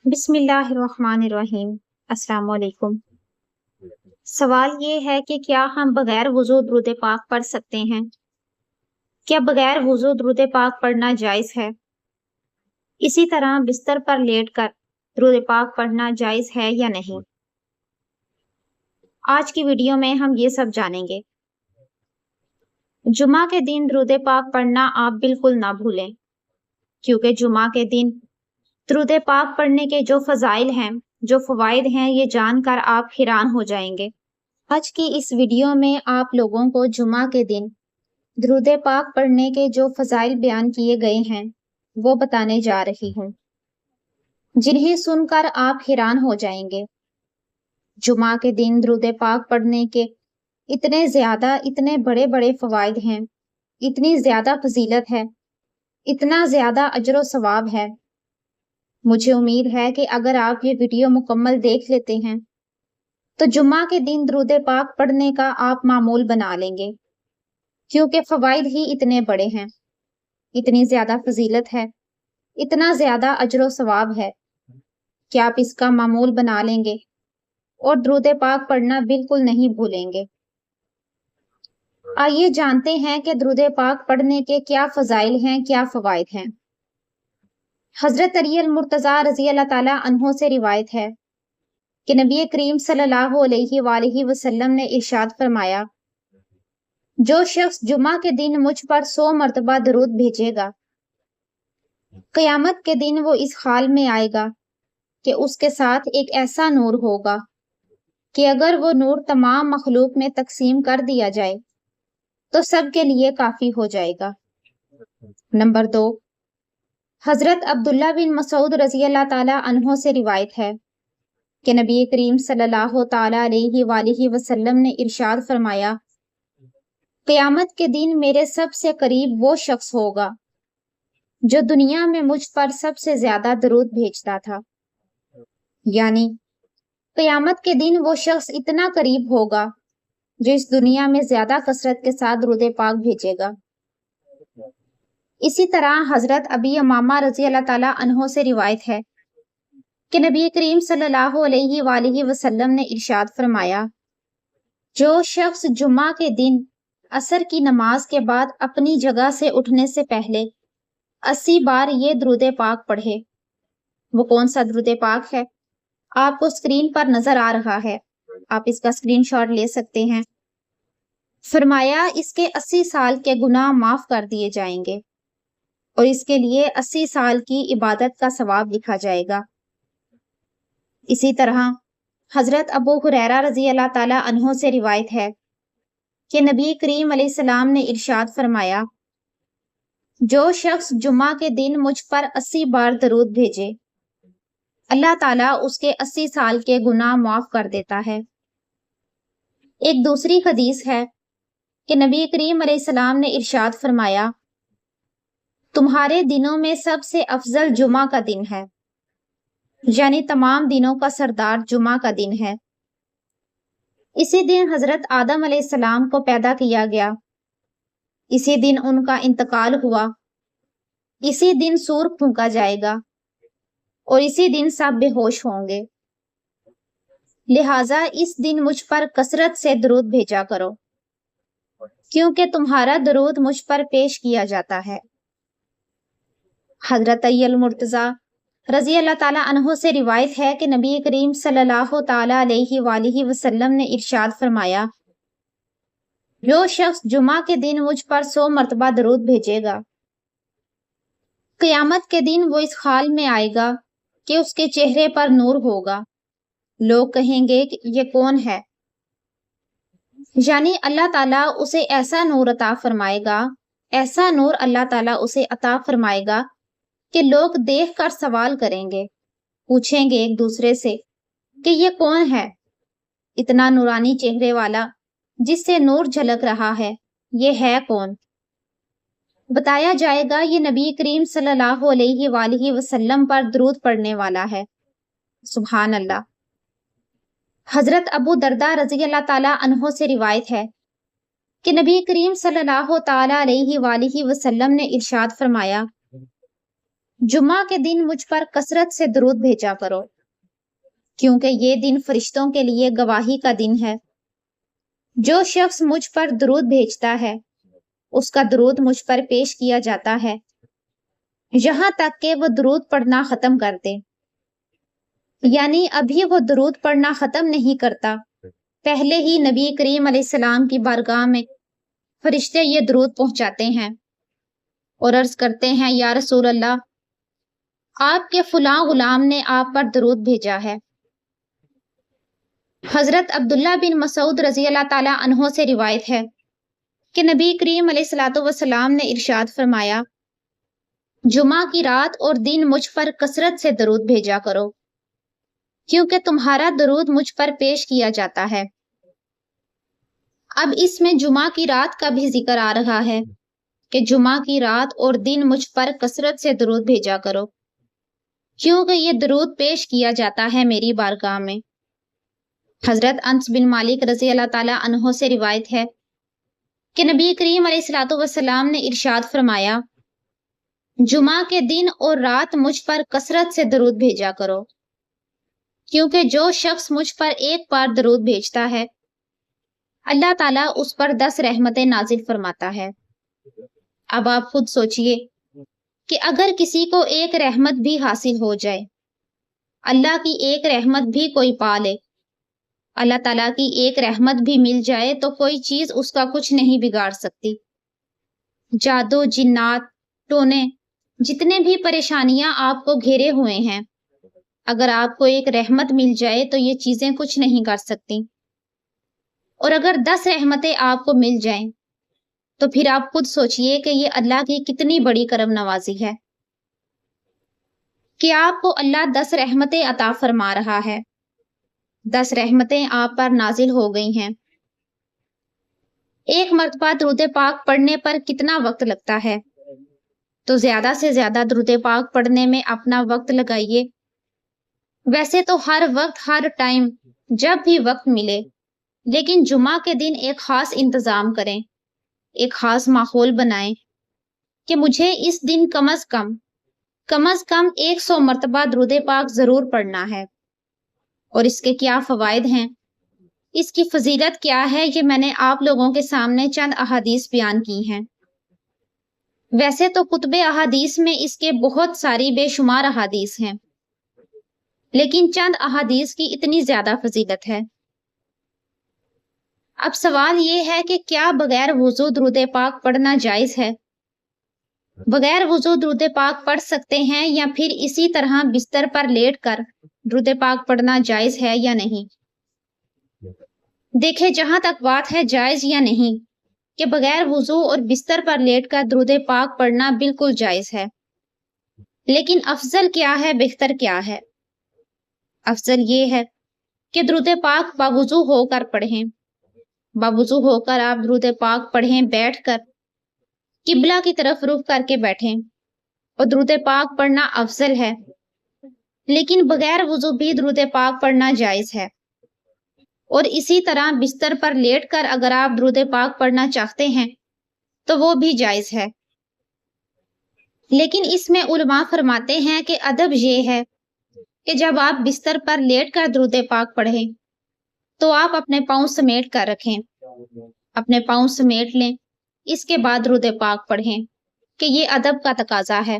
बिस्मिल्लाहिर्रहमानिर्रहीम। अस्सलाम वालेकुम। सवाल ये है कि क्या हम बगैर वुज़ू दुरूद पाक पढ़ सकते हैं? क्या बगैर वुज़ू दुरूद पाक पढ़ना जायज़ है? इसी तरह बिस्तर पर लेटकर दुरूद पाक पढ़ना जायज़ है या नहीं? आज की वीडियो में हम ये सब जानेंगे। जुमा के दिन दुरूद पाक पढ़ना आप बिल्कुल ना भूलें, क्योंकि जुमा के दिन दुरूद पाक पढ़ने के जो फ़ज़ाइल हैं, जो फ़वाइद हैं, ये जानकर आप हैरान हो जाएंगे। आज की इस वीडियो में आप लोगों को जुमा के दिन दुरूद पाक पढ़ने के जो फ़ज़ाइल बयान किए गए हैं, वो बताने जा रही हूँ, जिन्हें सुनकर आप हैरान हो जाएंगे। जुमा के दिन दुरूद पाक पढ़ने के इतने बड़े बड़े फ़वाइद हैं, इतनी ज़्यादा फजीलत है, इतना ज़्यादा अजर व सवाब है। मुझे उम्मीद है कि अगर आप ये वीडियो मुकम्मल देख लेते हैं तो जुम्मा के दिन दुरूद पाक पढ़ने का आप मामूल बना लेंगे, क्योंकि फ़वाइद ही इतने बड़े हैं, इतनी ज़्यादा फजीलत है, इतना ज़्यादा अजर व सवाब है कि आप इसका मामूल बना लेंगे और दुरूद पाक पढ़ना बिल्कुल नहीं भूलेंगे। आइए जानते हैं कि दुरूद पाक पढ़ने के क्या फ़ज़ाइल हैं, क्या फ़वाइद हैं। हज़रत अली अल-मुर्तज़ा रज़ी अल्लाह ताला अन्हो से रिवायत है कि नबी करीम सल्लल्लाहु अलैहि वसल्लम ने इरशाद फरमाया, जो शख्स जुमा के दिन मुझ पर 100 मरतबा दरूद भेजेगा, क़यामत के दिन वो इस हाल में आएगा कि उसके साथ एक ऐसा नूर होगा कि अगर वो नूर तमाम मखलूक में तकसीम कर दिया जाए तो सबके लिए काफ़ी हो जाएगा। नंबर 2, हज़रत अब्दुल्ला बिन मसूद रज़ी अल्लाह ताला अन्हो से रिवायत है कि नबी करीम सल्लल्लाहु ताला अलैहि वसल्लम ने इरशाद फरमाया, क़यामत के दिन मेरे सबसे करीब वो शख्स होगा जो दुनिया में मुझ पर सबसे ज्यादा दरूद भेजता था। यानी क़यामत के दिन वो शख्स इतना करीब होगा जो इस दुनिया में ज्यादा कसरत के साथ दरूद पाक भेजेगा। इसी तरह हजरत अबी अमामा रजी अल्लाह ताला अन्हो से रिवायत है कि नबी करीम सल्लल्लाहु अलैहि वसल्लम ने इरशाद फरमाया, जो शख्स जुम्मा के दिन असर की नमाज के बाद अपनी जगह से उठने से पहले 80 बार ये दरूद पाक पढ़े। वो कौन सा दरूद पाक है? आपको स्क्रीन पर नजर आ रहा है, आप इसका स्क्रीनशॉट ले सकते हैं। फरमाया, इसके 80 साल के गुनाह माफ कर दिए जाएंगे और इसके लिए 80 साल की इबादत का सवाब लिखा जाएगा। इसी तरह हजरत अबू हुरैरा रजी अल्लाह ताला अन्हो से रिवायत है कि नबी करीम अलैहिस्सलाम ने इरशाद फरमाया, जो शख्स जुम्मा के दिन मुझ पर 80 बार दरूद भेजे, अल्लाह ताला उसके 80 साल के गुनाह माफ कर देता है। एक दूसरी हदीस है कि नबी करीम अलैहिस्सलाम ने इरशाद फरमाया, तुम्हारे दिनों में सबसे अफजल जुमा का दिन है, यानी तमाम दिनों का सरदार जुमा का दिन है। इसी दिन हजरत आदम अलैहिस्सलाम को पैदा किया गया, इसी दिन उनका इंतकाल हुआ, इसी दिन सूर फूंका जाएगा और इसी दिन सब बेहोश होंगे। लिहाजा इस दिन मुझ पर कसरत से दरूद भेजा करो, क्योंकि तुम्हारा दरूद मुझ पर पेश किया जाता है। हजरत अली अल-मुर्तज़ा रज़ी अल्लाह ताला अन्हो से रिवायत है कि नबी करीम सल्लल्लाहु ताला अलैहि वसल्लम ने इरशाद फरमाया, जो शख्स जुमा के दिन मुझ पर 100 मरतबा दरूद भेजेगा, क़यामत के दिन वो इस हाल में आएगा कि उसके चेहरे पर नूर होगा। लोग कहेंगे कि ये कौन है? यानी अल्लाह ताला उसे ऐसा नूर अता फरमाएगा, ऐसा नूर अल्लाह ताला उसे अता फरमाएगा कि लोग देख कर सवाल करेंगे, पूछेंगे एक दूसरे से कि ये कौन है? इतना नूरानी चेहरे वाला जिससे नूर झलक रहा है, ये है कौन? बताया जाएगा, ये नबी करीम सल्लल्लाहु अलैहि वसल्लम पर दरूद पढ़ने वाला है। सुभान अल्लाह। हजरत अबू दरदा रज़ी अल्लाह ताला अन्हो से रिवायत है कि नबी करीम सल्लल्लाहु ताला अलैहि वसल्लम ने इरशाद फरमाया, جمعہ کے دن مجھ پر کثرت سے درود بھیجا کرو، کیونکہ یہ دن فرشتوں کے لیے گواہی کا دن ہے۔ جو شخص مجھ پر درود بھیجتا ہے اس کا درود مجھ پر پیش کیا جاتا ہے یہاں تک کہ وہ درود پڑھنا ختم کر دے، یعنی ابھی وہ درود پڑھنا ختم نہیں کرتا، پہلے ہی نبی کریم علیہ السلام کی بارگاہ میں فرشتے یہ درود پہنچاتے ہیں اور عرض کرتے ہیں، یا رسول اللہ، آپ کے فلاں غلام نے آپ پر درود بھیجا ہے۔ حضرت عبداللہ بن مسعود رضی اللہ تعالیٰ عنہ سے روایت ہے کہ نبی کریم علیہ الصلوۃ والسلام نے ارشاد فرمایا، جمعہ کی رات اور دن مجھ پر کثرت سے درود بھیجا کرو، کیونکہ تمہارا درود مجھ پر پیش کیا جاتا ہے۔ اب اس میں جمعہ کی رات کا بھی ذکر آ رہا ہے کہ جمعہ کی رات اور دن مجھ پر کثرت سے درود بھیجا کرو، کیونکہ یہ درود پیش کیا جاتا ہے میری بارگاہ میں۔ حضرت انس بن مالک رضی اللہ تعالیٰ عنہ سے روایت ہے کہ نبی کریم علیہ الصلوۃ والسلام نے ارشاد فرمایا، جمعہ کے دن اور رات مجھ پر کثرت سے درود بھیجا کرو، کیونکہ جو شخص مجھ پر ایک بار درود بھیجتا ہے اللہ تعالیٰ اس پر 10 رحمتیں نازل فرماتا ہے۔ اب آپ خود سوچئے کہ اگر کسی کو ایک رحمت بھی حاصل ہو جائے، اللہ کی ایک رحمت بھی کوئی پا لے، اللہ تعالیٰ کی ایک رحمت بھی مل جائے تو کوئی چیز اس کا کچھ نہیں بگاڑ سکتی۔ جادو، جنات، ٹونے، جتنے بھی پریشانیاں آپ کو گھیرے ہوئے ہیں، اگر آپ کو ایک رحمت مل جائے تو یہ چیزیں کچھ نہیں کر سکتی، اور اگر 10 رحمتیں آپ کو مل جائیں تو پھر آپ خود سوچئے کہ یہ اللہ کی کتنی بڑی کرم نوازی ہے کہ آپ کو اللہ 10 رحمتیں عطا فرما رہا ہے، 10 رحمتیں آپ پر نازل ہو گئی ہیں۔ ایک مرتبہ درود پاک پڑھنے پر کتنا وقت لگتا ہے؟ تو زیادہ سے زیادہ درود پاک پڑھنے میں اپنا وقت لگائیے۔ ویسے تو ہر وقت، ہر ٹائم، جب بھی وقت ملے، لیکن جمعہ کے دن ایک خاص انتظام کریں، ایک خاص ماحول بنائیں کہ مجھے اس دن کم از کم 100 مرتبہ درود پاک ضرور پڑھنا ہے۔ اور اس کے کیا فوائد ہیں، اس کی فضیلت کیا ہے، یہ میں نے آپ لوگوں کے سامنے چند احادیث بیان کی ہیں۔ ویسے تو کتب احادیث میں اس کے بہت ساری بے شمار احادیث ہیں، لیکن چند احادیث کی اتنی زیادہ فضیلت ہے۔ اب سوال یہ ہے کہ کیا بغیر وضو درود پاک پڑھنا جائز ہے؟ بغیر وضو درود پاک پڑھ سکتے ہیں یا پھر اسی طرح بستر پر لیٹ کر درود پاک پڑھنا جائز ہے یا نہیں؟ دیکھیں، جہاں تک بات ہے جائز یا نہیں کہ بغیر وضو اور بستر پر لیٹ کر درود پاک پڑھنا بالکل جائز ہے، لیکن افضل کیا ہے، بہتر کیا ہے؟ افضل یہ ہے کہ درود پاک باوضو ہو کر پڑھیں، باوضو ہو کر آپ درود پاک پڑھیں، بیٹھ کر قبلہ کی طرف رخ کر کے بیٹھیں، اور درود پاک پڑھنا افضل ہے، لیکن بغیر وضو بھی درود پاک پڑھنا جائز ہے۔ اور اسی طرح بستر پر لیٹ کر اگر آپ درود پاک پڑھنا چاہتے ہیں تو وہ بھی جائز ہے، لیکن اس میں علماء فرماتے ہیں کہ ادب یہ ہے کہ جب آپ بستر پر لیٹ کر درود پاک پڑھیں تو آپ اپنے پاؤں سمیٹ کر رکھیں، اپنے پاؤں سمیٹ لیں، اس کے بعد درود پاک پڑھیں، کہ یہ ادب کا تقاضا ہے۔